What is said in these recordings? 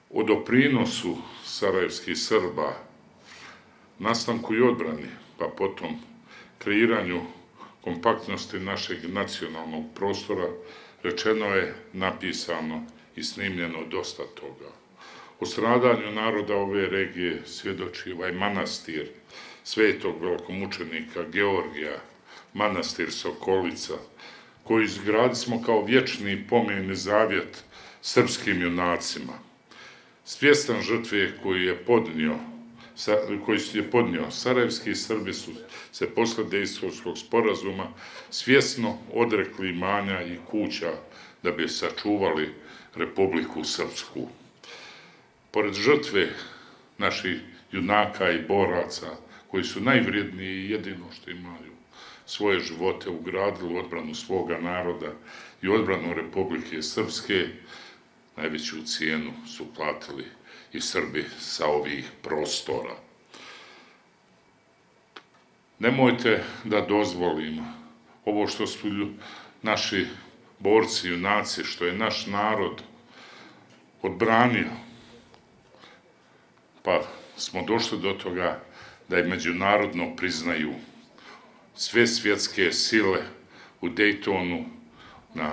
o doprinosu sarajevskih Srba, nastanku i odbrani, pa potom kreiranju kompaktnosti našeg nacionalnog prostora, rečeno je, napisano i snimljeno dosta toga. O stradanju naroda ove regije svjedoči ovaj manastir svetog velikomučenika Georgija, manastir Sokolica, koji izgradili kao vječni pomen i zavjet srpskim junacima. Svjestan žrtve koju je podnio sarajevski Srbi su se posle Dejtonskog sporazuma svjesno odrekli imanja i kuća da bi sačuvali Republiku Srpsku. Pored žrtve naših junaka i boraca, koji su najvrijedniji i jedino što imaju svoje živote ugradili u odbranu svoga naroda i odbranu Republike Srpske, najveću cijenu su platili i Srbi sa ovih prostora. Nemojte da dozvolimo ovo što su naši borci, junaci, što je naš narod odbranio, pa smo došli do toga da i međunarodno priznaju sve svjetske sile u Dejtonu na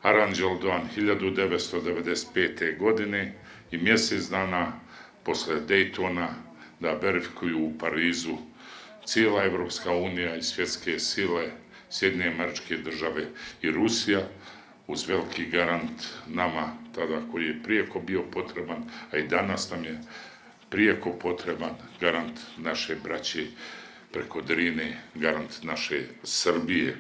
Aranđeldan 1995. godine i mjesec dana posle Dejtona da verifikuju u Parizu cijela Evropska unija i svjetske sile, Sjedinjene Američke Države i Rusija, uz veliki garant nama tada koji je prijeko bio potreban, a i danas nam je prijeko potreban garant naše braće preko Drine, garant naše Srbije.